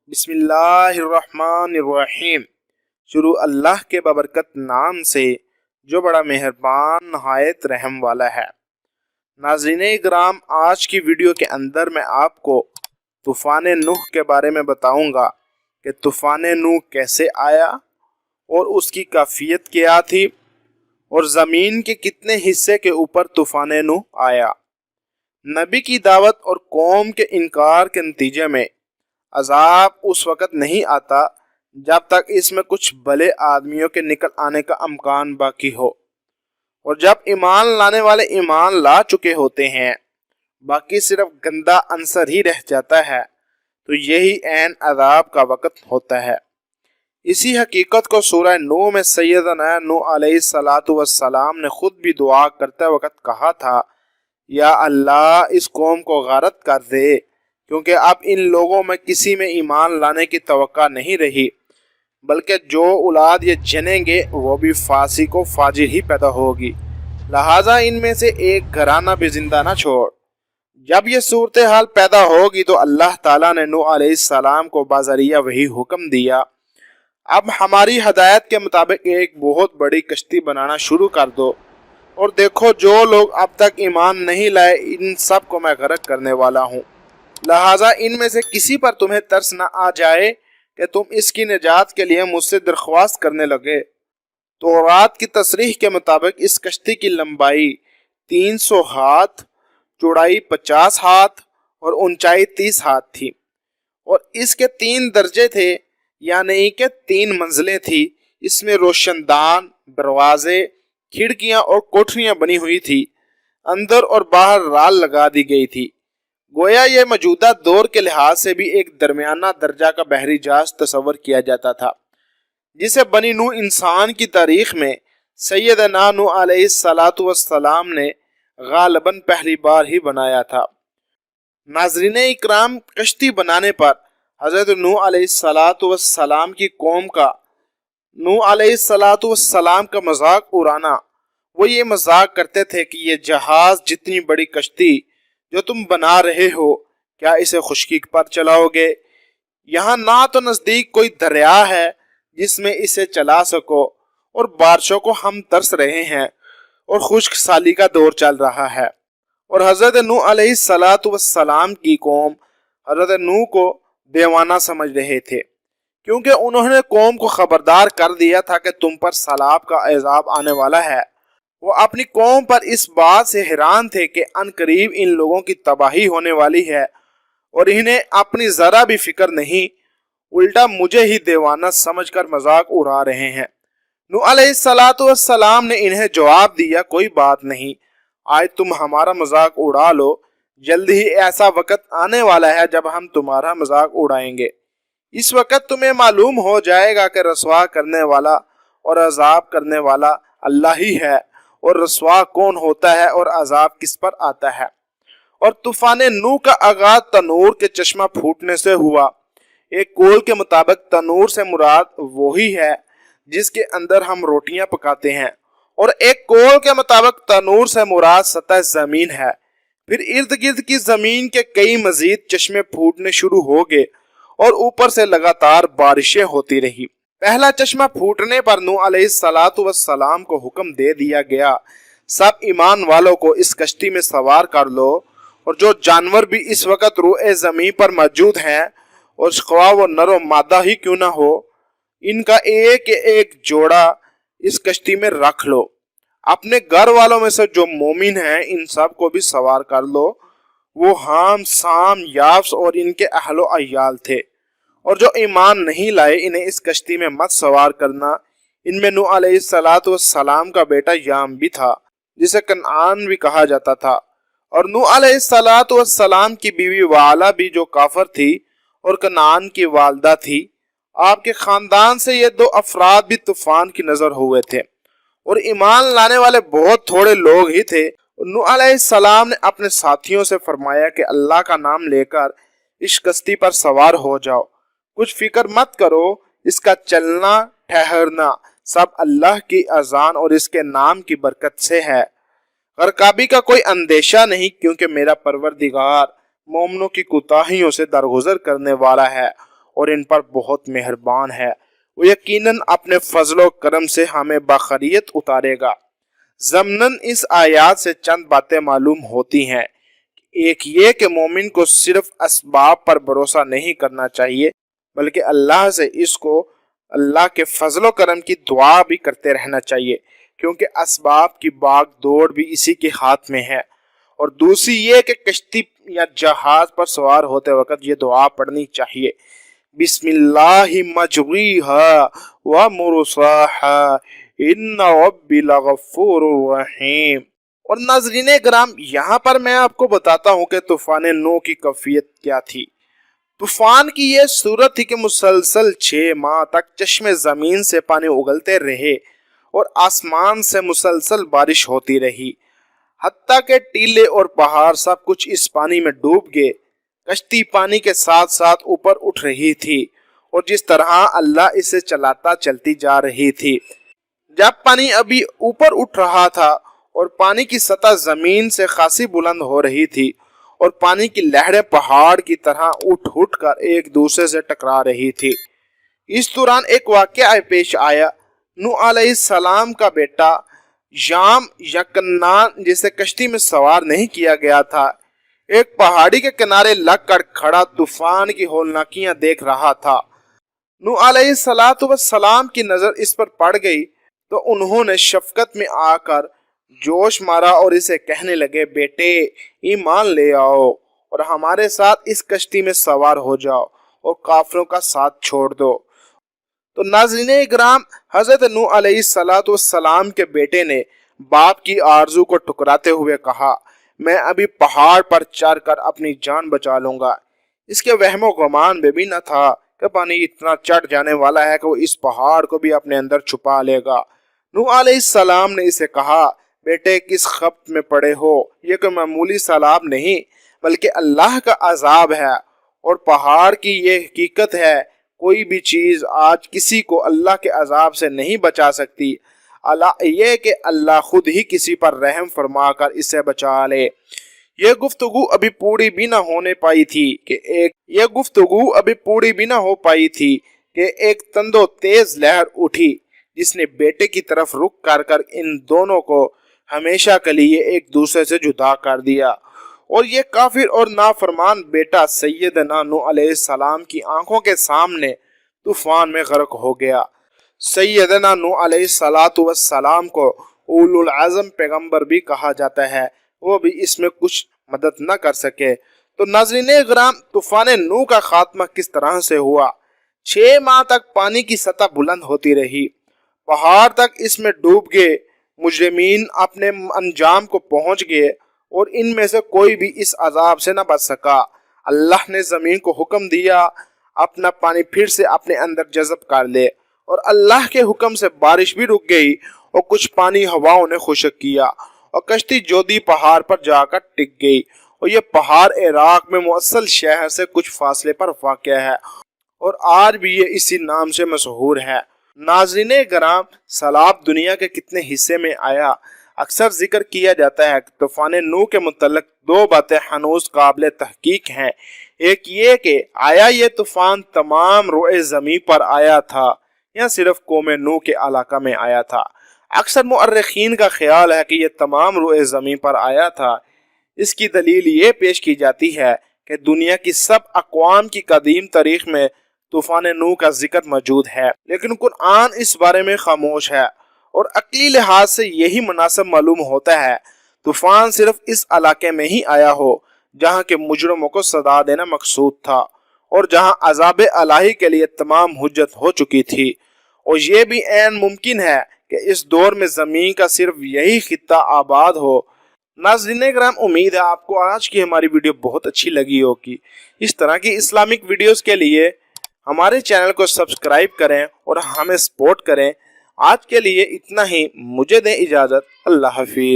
بسم اللہ الرحمن الرحیم۔ شروع اللہ کے بابرکت نام سے جو بڑا مہربان نہایت رحم والا ہے۔ ناظرین اکرام، آج کی ویڈیو کے اندر میں آپ کو طوفان نوح کے بارے میں بتاؤں گا کہ طوفان نوح کیسے آیا اور اس کی کیفیت کیا تھی اور زمین کے کتنے حصے کے اوپر طوفان نوح آیا۔ نبی کی دعوت اور قوم کے انکار کے نتیجے میں عذاب اس وقت نہیں آتا جب تک اس میں کچھ بھلے آدمیوں کے نکل آنے کا امکان باقی ہو، اور جب ایمان لانے والے ایمان لا چکے ہوتے ہیں باقی صرف گندا عنصر ہی رہ جاتا ہے، تو یہی عین عذاب کا وقت ہوتا ہے۔ اسی حقیقت کو سورہ نوح میں سیدنا نوح علیہ السلام نے خود بھی دعا کرتے وقت کہا تھا، یا اللہ اس قوم کو غارت کر دے، کیونکہ اب ان لوگوں میں کسی میں ایمان لانے کی توقع نہیں رہی، بلکہ جو اولاد یہ جنیں گے وہ بھی فاسق و فاجر ہی پیدا ہوگی، لہٰذا ان میں سے ایک گھرانہ بھی زندہ نہ چھوڑ۔ جب یہ صورتحال پیدا ہوگی تو اللہ تعالیٰ نے نوح علیہ السلام کو بذریعہ وحی حکم دیا، اب ہماری ہدایت کے مطابق ایک بہت بڑی کشتی بنانا شروع کر دو، اور دیکھو جو لوگ اب تک ایمان نہیں لائے ان سب کو میں غرق کرنے والا ہوں، لہٰذا ان میں سے کسی پر تمہیں ترس نہ آ جائے کہ تم اس کی نجات کے لیے مجھ سے درخواست کرنے لگے۔ تورات کی تصریح کے مطابق اس کشتی کی لمبائی 300 ہاتھ، چوڑائی 50 ہاتھ اور اونچائی 30 ہاتھ تھی، اور اس کے 3 درجے تھے، یعنی کہ 3 منزلیں تھی۔ اس میں روشن دان، دروازے، کھڑکیاں اور کوٹھریاں بنی ہوئی تھی، اندر اور باہر رال لگا دی گئی تھی۔ گویا یہ موجودہ دور کے لحاظ سے بھی ایک درمیانہ درجہ کا بحری جہاز تصور کیا جاتا تھا، جسے بنی نوح انسان کی تاریخ میں سیدنا نوح علیہ السلام نے غالباً پہلی بار ہی بنایا تھا۔ ناظرین اکرام، کشتی بنانے پر حضرت نوح علیہ السلام کی قوم کا نوح علیہ السلام کا مذاق اڑانا، وہ یہ مذاق کرتے تھے کہ یہ جہاز جتنی بڑی کشتی جو تم بنا رہے ہو، کیا اسے خشکی پر چلاؤ گے؟ یہاں نہ تو نزدیک کوئی دریا ہے جس میں اسے چلا سکو، اور بارشوں کو ہم ترس رہے ہیں اور خشک سالی کا دور چل رہا ہے۔ اور حضرت نوح علیہ السلام کی قوم حضرت نوح کو دیوانہ سمجھ رہے تھے، کیونکہ انہوں نے قوم کو خبردار کر دیا تھا کہ تم پر سیلاب کا عذاب آنے والا ہے۔ وہ اپنی قوم پر اس بات سے حیران تھے کہ ان قریب ان لوگوں کی تباہی ہونے والی ہے، اور انہیں اپنی ذرا بھی فکر نہیں، الٹا مجھے ہی دیوانہ سمجھ کر مذاق اڑا رہے ہیں۔ نوح علیہ السلام نے انہیں جواب دیا، کوئی بات نہیں، آج تم ہمارا مذاق اڑا لو، جلد ہی ایسا وقت آنے والا ہے جب ہم تمہارا مذاق اڑائیں گے۔ اس وقت تمہیں معلوم ہو جائے گا کہ رسوا کرنے والا اور عذاب کرنے والا اللہ ہی ہے، اور رسوا کون ہوتا ہے اور عذاب کس پر آتا ہے۔ اور طوفان نوح کا آغاز تنور کے چشمہ پھوٹنے سے ہوا۔ ایک قول کے مطابق تنور سے مراد وہی ہے جس کے اندر ہم روٹیاں پکاتے ہیں، اور ایک قول کے مطابق تنور سے مراد سطح زمین ہے۔ پھر ارد گرد کی زمین کے کئی مزید چشمے پھوٹنے شروع ہو گئے، اور اوپر سے لگاتار بارشیں ہوتی رہی۔ پہلا چشمہ پھوٹنے پر نوح علیہ السلام کو حکم دے دیا گیا، سب ایمان والوں کو اس کشتی میں سوار کر لو، اور جو جانور بھی اس وقت روئے زمین پر موجود ہیں، اور خواہ وہ نر و مادہ ہی کیوں نہ ہو، ان کا ایک ایک جوڑا اس کشتی میں رکھ لو۔ اپنے گھر والوں میں سے جو مومن ہیں ان سب کو بھی سوار کر لو۔ وہ حام، سام، یافس اور ان کے اہل و عیال تھے، اور جو ایمان نہیں لائے انہیں اس کشتی میں مت سوار کرنا۔ ان میں نوح علیہ السلام کا بیٹا یام بھی تھا، جسے کنعان بھی کہا جاتا تھا، اور نوح علیہ السلام کی بیوی وعلا بھی جو کافر تھی اور کنعان کی والدہ تھی۔ آپ کے خاندان سے یہ 2 افراد بھی طوفان کی نظر ہوئے تھے، اور ایمان لانے والے بہت تھوڑے لوگ ہی تھے۔ نوح علیہ السلام نے اپنے ساتھیوں سے فرمایا کہ اللہ کا نام لے کر اس کشتی پر سوار ہو جاؤ، کچھ فکر مت کرو، اس کا چلنا ٹھہرنا سب اللہ کی اذان اور اس کے نام کی برکت سے ہے۔ غرقابی کا کوئی اندیشہ نہیں، کیونکہ میرا پروردگار مومنوں کی کوتاہیوں سے درگزر کرنے والا ہے اور ان پر بہت مہربان ہے۔ وہ یقیناً اپنے فضل و کرم سے ہمیں بخیریت اتارے گا۔ ضمناً اس آیات سے چند باتیں معلوم ہوتی ہیں۔ ایک یہ کہ مومن کو صرف اسباب پر بھروسہ نہیں کرنا چاہیے، بلکہ اللہ سے اللہ کے فضل و کرم کی دعا بھی کرتے رہنا چاہیے، کیونکہ اسباب کی باغ دوڑ بھی اسی کے ہاتھ میں ہے۔ اور دوسری یہ کہ کشتی یا جہاز پر سوار ہوتے وقت یہ دعا پڑھنی چاہیے، بسم اللہ مجریہا ومرساہا ان ربی لغفور رحیم۔ اور ناظرین کرام، یہاں پر میں آپ کو بتاتا ہوں کہ طوفان نوح کی کیفیت کیا تھی۔ طوفان کی یہ صورت تھی کہ مسلسل 6 ماہ تک چشمے زمین سے پانی اگلتے رہے اور آسمان سے مسلسل بارش ہوتی رہی، حتیٰ کہ ٹیلے اور پہاڑ سب کچھ اس پانی میں ڈوب گئے۔ کشتی پانی کے ساتھ ساتھ اوپر اٹھ رہی تھی اور جس طرح اللہ اسے چلاتا چلتی جا رہی تھی۔ جب پانی ابھی اوپر اٹھ رہا تھا اور پانی کی سطح زمین سے خاصی بلند ہو رہی تھی اور پانی کی لہریں پہاڑ کی طرح اٹھ کر ایک دوسرے سے ٹکرا رہی تھی، اس دوران ایک واقعہ پیش آیا۔ نوح علیہ السلام کا بیٹا یام یا کنعان، جسے کشتی میں سوار نہیں کیا گیا تھا، ایک پہاڑی کے کنارے لگ کر کھڑا طوفان کی ہولناکیاں دیکھ رہا تھا۔ نوح علیہ السلام کی نظر اس پر پڑ گئی تو انہوں نے شفقت میں آ کر جوش مارا اور اسے کہنے لگے، بیٹے ایمان لے آؤ اور ہمارے ساتھ اس کشتی میں سوار ہو جاؤ اور کافروں کا ساتھ چھوڑ دو۔ تو ناظرین اکرام، حضرت نوح علیہ السلام کے بیٹے نے باپ کی آرزو کو ٹھکراتے ہوئے کہا، میں ابھی پہاڑ پر چڑھ کر اپنی جان بچا لوں گا۔ اس کے وہم و گمان بھی نہ تھا کہ پانی اتنا چڑھ جانے والا ہے کہ وہ اس پہاڑ کو بھی اپنے اندر چھپا لے گا۔ نوح علیہ السلام نے اسے کہا، بیٹے کس خبت میں پڑے ہو، یہ کوئی معمولی سیلاب نہیں بلکہ اللہ کا عذاب ہے، اور پہاڑ کی یہ حقیقت ہے، کوئی بھی چیز آج کسی کو اللہ کے عذاب سے نہیں بچا سکتی، یہ کہ اللہ خود ہی کسی پر رحم فرما کر اسے بچا لے۔ یہ گفتگو ابھی پوری بھی نہ ہو پائی تھی کہ ایک تند و تیز لہر اٹھی، جس نے بیٹے کی طرف رخ کر ان دونوں کو ہمیشہ کے لیے ایک دوسرے سے جدا کر دیا، اور یہ کافر اور نافرمان بیٹا سیدنا نوح علیہ السلام کی آنکھوں کے سامنے طوفان میں غرق ہو گیا۔ سیدنا نوح علیہ السلام کو اولو العزم پیغمبر بھی کہا جاتا ہے، وہ بھی اس میں کچھ مدد نہ کر سکے۔ تو ناظرین اکرام، طوفان نوح کا خاتمہ کس طرح سے ہوا؟ 6 ماہ تک پانی کی سطح بلند ہوتی رہی، پہاڑ تک اس میں ڈوب گئے، مجرمین اپنے انجام کو پہنچ گئے اور ان میں سے کوئی بھی اس عذاب سے نہ بچ سکا۔ اللہ نے زمین کو حکم دیا اپنا پانی پھر سے اپنے اندر جذب کر لے، اور اللہ کے حکم سے بارش بھی رک گئی اور کچھ پانی ہواؤں نے خشک کیا، اور کشتی جودی پہاڑ پر جا کر ٹک گئی، اور یہ پہاڑ عراق میں موصل شہر سے کچھ فاصلے پر واقع ہے، اور آج بھی یہ اسی نام سے مشہور ہے۔ ناظرین کرام، سیلاب دنیا کے کتنے حصے میں آیا؟ اکثر ذکر کیا جاتا ہے کہ طوفان نوح کے متعلق 2 باتیں ہنوز قابل تحقیق ہیں۔ ایک یہ کہ آیا یہ طوفان تمام روئے زمین پر آیا تھا یا صرف قوم نوح کے علاقہ میں آیا تھا؟ اکثر مؤرخین کا خیال ہے کہ یہ تمام روئے زمین پر آیا تھا۔ اس کی دلیل یہ پیش کی جاتی ہے کہ دنیا کی سب اقوام کی قدیم تاریخ میں طوفان نوح کا ذکر موجود ہے، لیکن قرآن اس بارے میں خاموش ہے، اور عقلی لحاظ سے یہی مناسب معلوم ہوتا ہے۔ طوفان صرف اس علاقے میں ہی آیا ہو جہاں کے مجرموں کو سزا دینا مقصود تھا، اور جہاں عذاب الہی کے لیے تمام حجت ہو چکی تھی، اور یہ بھی عین ممکن ہے کہ اس دور میں زمین کا صرف یہی خطہ آباد ہو۔ ناظرین کرام، امید ہے آپ کو آج کی ہماری ویڈیو بہت اچھی لگی ہوگی۔ اس طرح کی اسلامک ویڈیوز کے لیے ہمارے چینل کو سبسکرائب کریں اور ہمیں سپورٹ کریں۔ آج کے لیے اتنا ہی، مجھے دیں اجازت، اللہ حافظ۔